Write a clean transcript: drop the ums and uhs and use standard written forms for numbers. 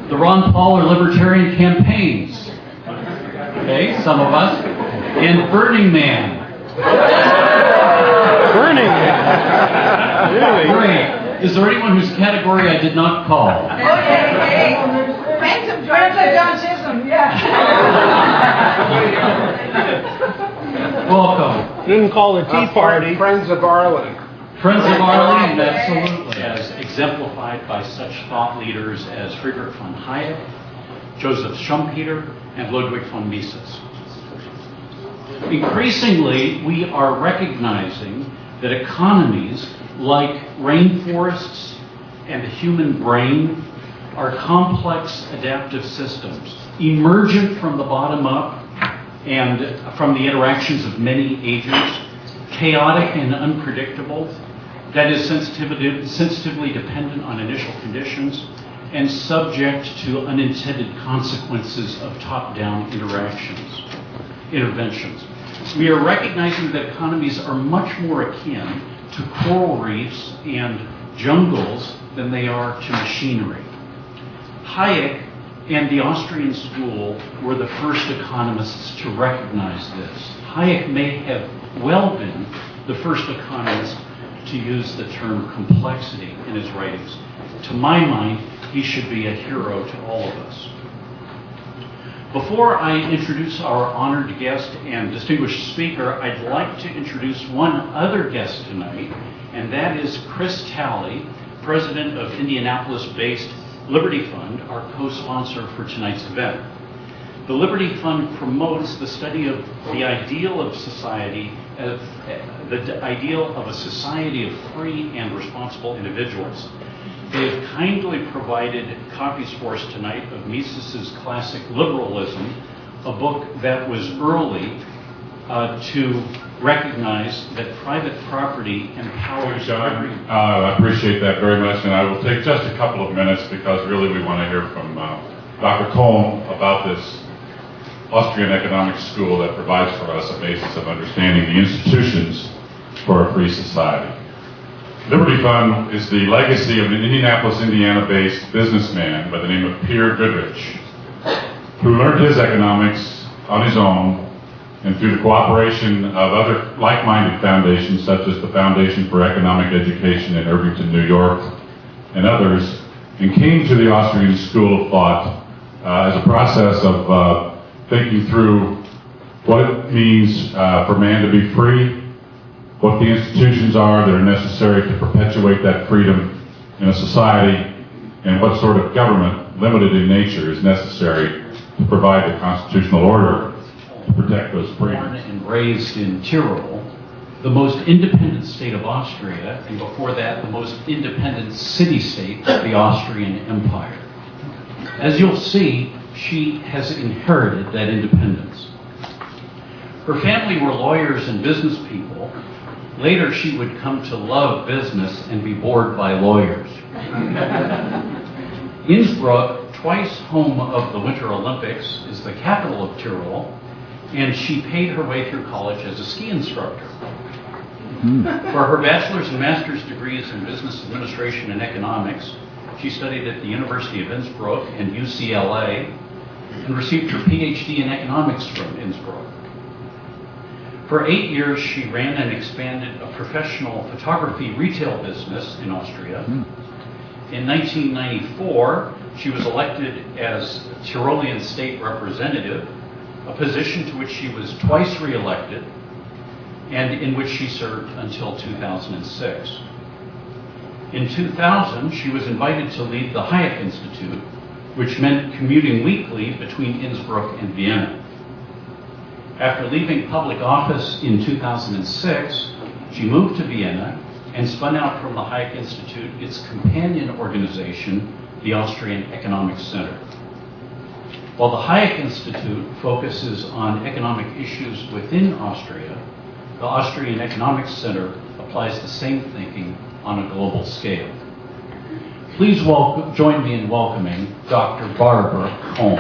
the Ron Paul or Libertarian campaigns. Okay, some of us. And Burning Man. Burning Man. Really? Great. Is there anyone whose category I did not call? Okay. Friends of John Chisholm, yeah. Welcome. Didn't call it Tea Party. Friends of Arlen. Friends of Arlen, absolutely. As exemplified by such thought leaders as Friedrich von Hayek, Joseph Schumpeter, and Ludwig von Mises. Increasingly, we are recognizing that economies like rainforests and the human brain are complex adaptive systems, emergent from the bottom up and from the interactions of many agents, chaotic and unpredictable, that is sensitively dependent on initial conditions, and subject to unintended consequences of top-down interventions. We are recognizing that economies are much more akin to coral reefs and jungles than they are to machinery. Hayek and the Austrian school were the first economists to recognize this. Hayek may have well been the first economist to use the term complexity in his writings. To my mind, he should be a hero to all of us. Before I introduce our honored guest and distinguished speaker, I'd like to introduce one other guest tonight, and that is Chris Talley, president of Indianapolis-based Liberty Fund, our co-sponsor for tonight's event. The Liberty Fund promotes the study of the ideal of society, the ideal of a society of free and responsible individuals. They have kindly provided copies for us tonight of Mises's classic Liberalism, a book that was early to recognize that private property empowers John, I appreciate that very much, and I will take just a couple of minutes because really we want to hear from Dr. Kolm about this Austrian economics school that provides for us a basis of understanding the institutions for a free society. Liberty Fund is the legacy of an Indianapolis, Indiana-based businessman by the name of Pierre Goodrich, who learned his economics on his own and through the cooperation of other like-minded foundations, such as the Foundation for Economic Education in Irvington, New York, and others, and came to the Austrian School of Thought as a process of thinking through what it means for man to be free, what the institutions are that are necessary to perpetuate that freedom in a society, and what sort of government, limited in nature, is necessary to provide the constitutional order to protect those freedoms. Born and raised in Tyrol, the most independent state of Austria, and before that, the most independent city-state of the Austrian Empire. As you'll see, she has inherited that independence. Her family were lawyers and business people. Later, she would come to love business and be bored by lawyers. Innsbruck, twice home of the Winter Olympics, is the capital of Tyrol, and she paid her way through college as a ski instructor. For her bachelor's and master's degrees in business administration and economics, she studied at the University of Innsbruck and UCLA, and received her PhD in economics from Innsbruck. For 8 years, she ran and expanded a professional photography retail business in Austria. In 1994, she was elected as Tyrolean State Representative, a position to which she was twice re-elected, and in which she served until 2006. In 2000, she was invited to lead the Hayek Institute, which meant commuting weekly between Innsbruck and Vienna. After leaving public office in 2006, she moved to Vienna and spun out from the Hayek Institute its companion organization, the Austrian Economics Center. While the Hayek Institute focuses on economic issues within Austria, the Austrian Economics Center applies the same thinking on a global scale. Please join me in welcoming Dr. Barbara Kolm.